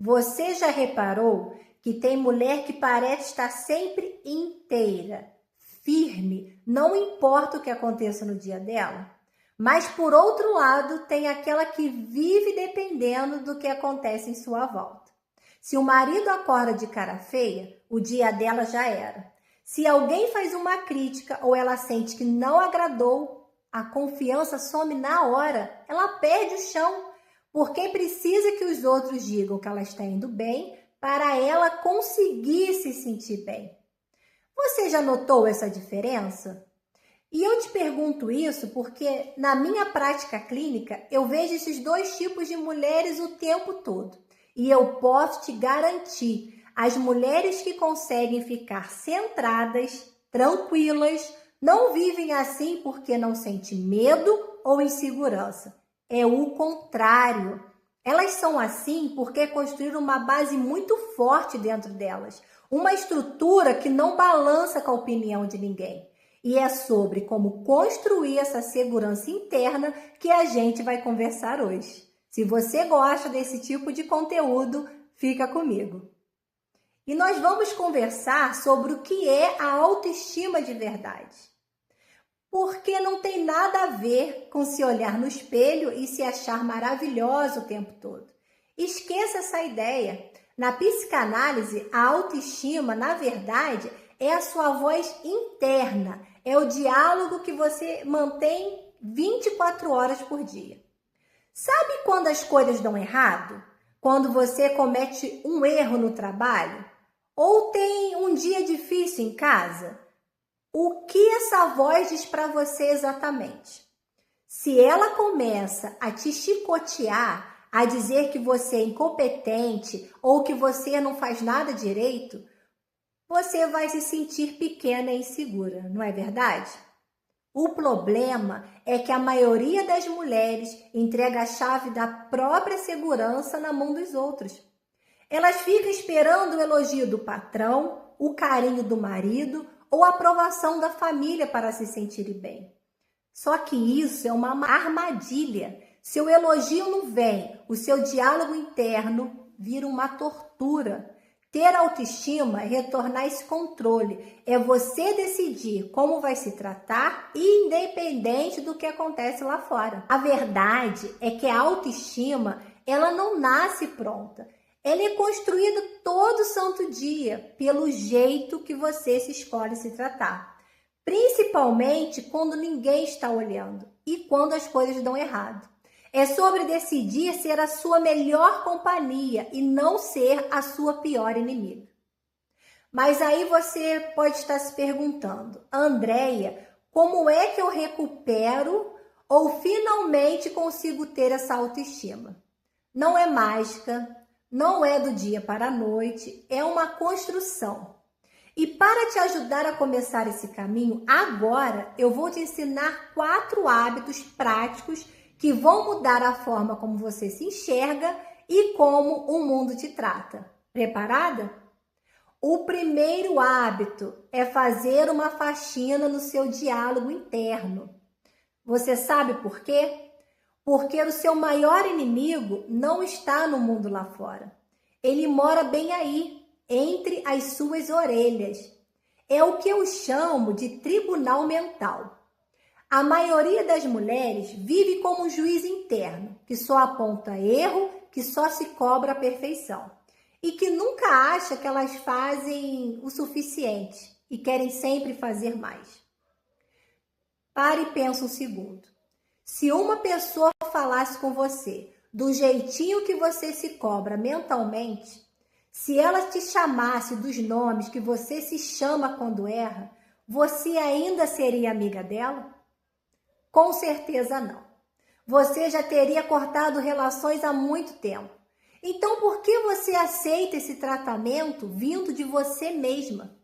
Você já reparou que tem mulher que parece estar sempre inteira, firme, não importa o que aconteça no dia dela? Mas, por outro lado, tem aquela que vive dependendo do que acontece em sua volta. Se o marido acorda de cara feia, o dia dela já era. Se alguém faz uma crítica ou ela sente que não agradou, a confiança some na hora, ela perde o chão, porque precisa que os outros digam que ela está indo bem para ela conseguir se sentir bem. Você já notou essa diferença? E eu te pergunto isso porque na minha prática clínica eu vejo esses dois tipos de mulheres o tempo todo. E eu posso te garantir, as mulheres que conseguem ficar centradas, tranquilas, não vivem assim porque não sentem medo ou insegurança. É o contrário. Elas são assim porque construíram uma base muito forte dentro delas, uma estrutura que não balança com a opinião de ninguém. E é sobre como construir essa segurança interna que a gente vai conversar hoje. Se você gosta desse tipo de conteúdo, fica comigo. E nós vamos conversar sobre o que é a autoestima de verdade. Porque não tem nada a ver com se olhar no espelho e se achar maravilhosa o tempo todo. Esqueça essa ideia. Na psicanálise, a autoestima, na verdade, é a sua voz interna, é o diálogo que você mantém 24 horas por dia. Sabe quando as coisas dão errado? Quando você comete um erro no trabalho? Ou tem um dia difícil em casa? O que essa voz diz para você exatamente? Se ela começa a te chicotear, a dizer que você é incompetente ou que você não faz nada direito, você vai se sentir pequena e insegura, não é verdade? O problema é que a maioria das mulheres entrega a chave da própria segurança na mão dos outros. Elas ficam esperando o elogio do patrão, o carinho do marido ou a aprovação da família para se sentirem bem. Só que isso é uma armadilha. Se o elogio não vem, o seu diálogo interno vira uma tortura. Ter autoestima é retornar esse controle, é você decidir como vai se tratar, independente do que acontece lá fora. A verdade é que a autoestima, ela não nasce pronta. Ela é construída todo santo dia, pelo jeito que você se escolhe se tratar. Principalmente quando ninguém está olhando e quando as coisas dão errado. É sobre decidir ser a sua melhor companhia e não ser a sua pior inimiga. Mas aí você pode estar se perguntando, Andréia, como é que eu recupero ou finalmente consigo ter essa autoestima? Não é mágica, não é do dia para a noite, é uma construção. E para te ajudar a começar esse caminho, agora eu vou te ensinar 4 hábitos práticos que vão mudar a forma como você se enxerga e como o mundo te trata. Preparada? O primeiro hábito é fazer uma faxina no seu diálogo interno. Você sabe por quê? Porque o seu maior inimigo não está no mundo lá fora. Ele mora bem aí, entre as suas orelhas. É o que eu chamo de tribunal mental. A maioria das mulheres vive como um juiz interno, que só aponta erro, que só se cobra a perfeição. E que nunca acha que elas fazem o suficiente e querem sempre fazer mais. Pare e pensa um segundo. Se uma pessoa falasse com você do jeitinho que você se cobra mentalmente, se ela te chamasse dos nomes que você se chama quando erra, você ainda seria amiga dela? Com certeza não. Você já teria cortado relações há muito tempo. Então, por que você aceita esse tratamento vindo de você mesma?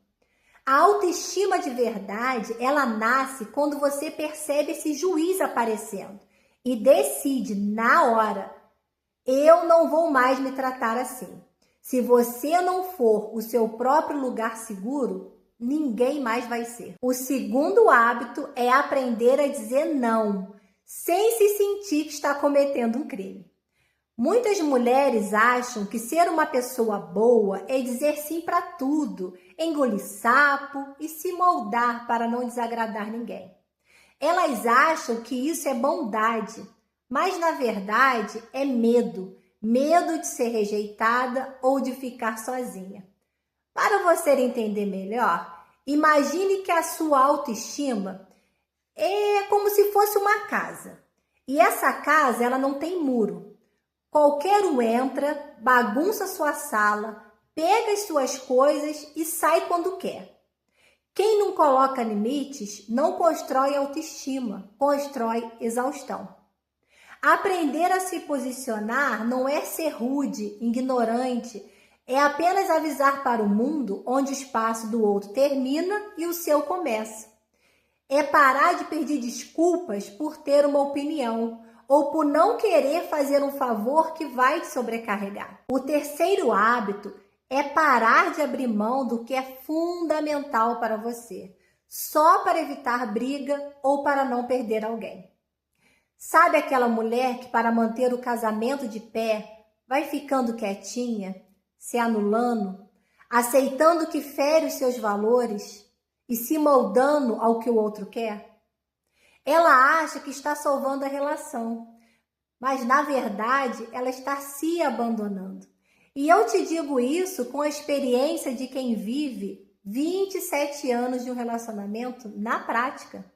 A autoestima de verdade, ela nasce quando você percebe esse juiz aparecendo e decide na hora, eu não vou mais me tratar assim. Se você não for o seu próprio lugar seguro, ninguém mais vai ser. O segundo hábito é aprender a dizer não, sem se sentir que está cometendo um crime. Muitas mulheres acham que ser uma pessoa boa é dizer sim para tudo, engolir sapo e se moldar para não desagradar ninguém. Elas acham que isso é bondade, mas na verdade é medo. Medo de ser rejeitada ou de ficar sozinha. Para você entender melhor, imagine que a sua autoestima é como se fosse uma casa. E essa casa, ela não tem muro. Qualquer um entra, bagunça sua sala, pega as suas coisas e sai quando quer. Quem não coloca limites não constrói autoestima, constrói exaustão. Aprender a se posicionar não é ser rude, ignorante, é apenas avisar para o mundo onde o espaço do outro termina e o seu começa. É parar de pedir desculpas por ter uma opinião ou por não querer fazer um favor que vai te sobrecarregar. O terceiro hábito é parar de abrir mão do que é fundamental para você, só para evitar briga ou para não perder alguém. Sabe aquela mulher que, para manter o casamento de pé, vai ficando quietinha, se anulando, aceitando que fere os seus valores e se moldando ao que o outro quer? Ela acha que está salvando a relação, mas na verdade ela está se abandonando. E eu te digo isso com a experiência de quem vive 27 anos de um relacionamento na prática.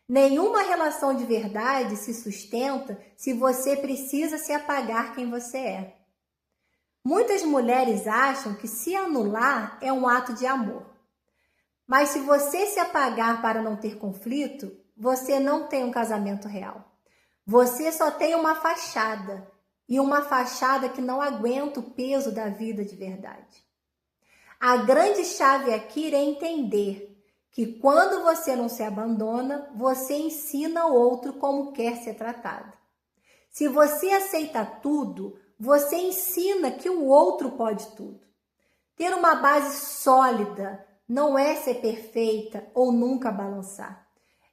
Nenhuma relação de verdade se sustenta se você precisa se apagar quem você é. Muitas mulheres acham que se anular é um ato de amor. Mas se você se apagar para não ter conflito, você não tem um casamento real. Você só tem uma fachada, e uma fachada que não aguenta o peso da vida de verdade. A grande chave aqui é entender que quando você não se abandona, você ensina o outro como quer ser tratado. Se você aceita tudo, você ensina que o outro pode tudo. Ter uma base sólida não é ser perfeita ou nunca balançar.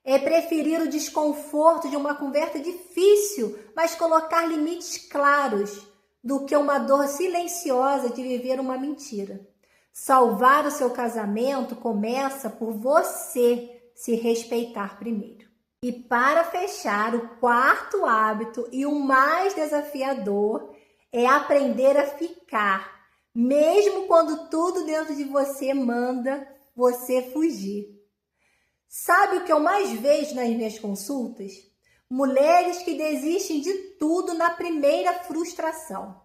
É preferir o desconforto de uma conversa difícil, mas colocar limites claros, do que uma dor silenciosa de viver uma mentira. Salvar o seu casamento começa por você se respeitar primeiro. E para fechar, o quarto hábito e o mais desafiador é aprender a ficar, mesmo quando tudo dentro de você manda você fugir. Sabe o que eu mais vejo nas minhas consultas? Mulheres que desistem de tudo na primeira frustração.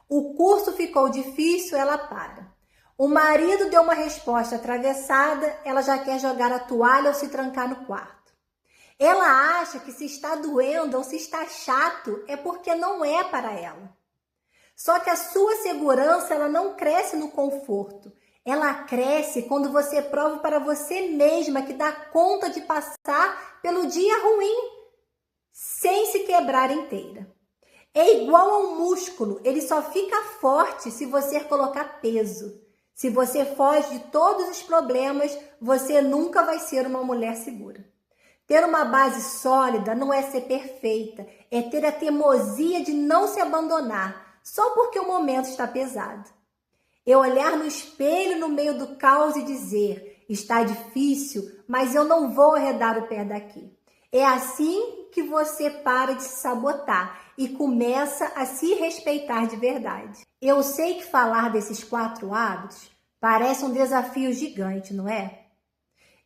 O curso ficou difícil, ela para. O marido deu uma resposta atravessada, ela já quer jogar a toalha ou se trancar no quarto. Ela acha que se está doendo ou se está chato é porque não é para ela. Só que a sua segurança, ela não cresce no conforto. Ela cresce quando você prova para você mesma que dá conta de passar pelo dia ruim, sem se quebrar inteira. É igual a um músculo, ele só fica forte se você colocar peso. Se você foge de todos os problemas, você nunca vai ser uma mulher segura. Ter uma base sólida não é ser perfeita, é ter a teimosia de não se abandonar, só porque o momento está pesado. É olhar no espelho no meio do caos e dizer, está difícil, mas eu não vou arredar o pé daqui. É assim que você para de se sabotar e começa a se respeitar de verdade. Eu sei que falar desses 4 hábitos parece um desafio gigante, não é?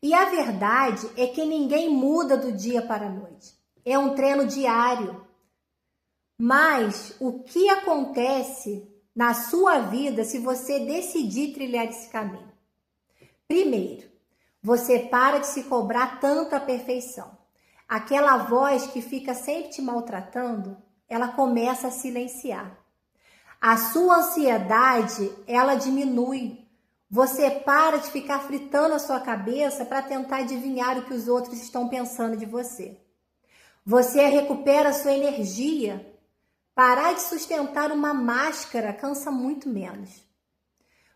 E a verdade é que ninguém muda do dia para a noite. É um treino diário. Mas o que acontece na sua vida se você decidir trilhar esse caminho? Primeiro, você para de se cobrar tanta perfeição. Aquela voz que fica sempre te maltratando, ela começa a silenciar. A sua ansiedade, ela diminui. Você para de ficar fritando a sua cabeça para tentar adivinhar o que os outros estão pensando de você. Você recupera a sua energia. Parar de sustentar uma máscara cansa muito menos.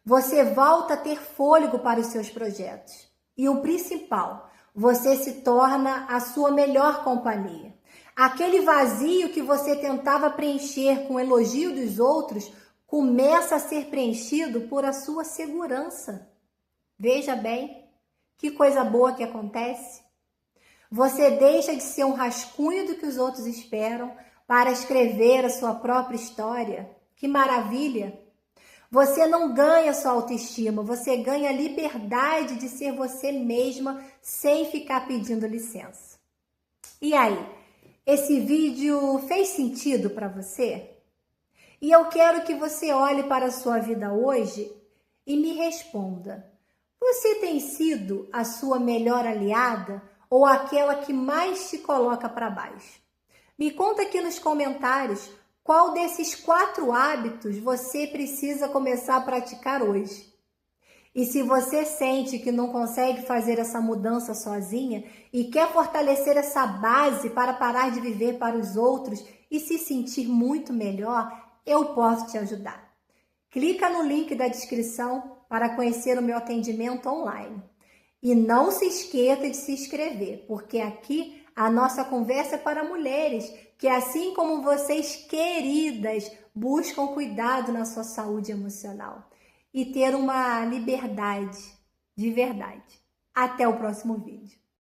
Você volta a ter fôlego para os seus projetos. E o principal, você se torna a sua melhor companhia. Aquele vazio que você tentava preencher com o elogio dos outros começa a ser preenchido por a sua segurança. Veja bem, que coisa boa que acontece. Você deixa de ser um rascunho do que os outros esperam para escrever a sua própria história. Que maravilha! Você não ganha sua autoestima, você ganha a liberdade de ser você mesma sem ficar pedindo licença. E aí, esse vídeo fez sentido para você? E eu quero que você olhe para a sua vida hoje e me responda. Você tem sido a sua melhor aliada ou aquela que mais te coloca para baixo? Me conta aqui nos comentários qual desses 4 hábitos você precisa começar a praticar hoje. E se você sente que não consegue fazer essa mudança sozinha e quer fortalecer essa base para parar de viver para os outros e se sentir muito melhor, eu posso te ajudar. Clica no link da descrição para conhecer o meu atendimento online. E não se esqueça de se inscrever, porque aqui a nossa conversa é para mulheres que, assim como vocês, queridas, buscam cuidado na sua saúde emocional e ter uma liberdade de verdade. Até o próximo vídeo.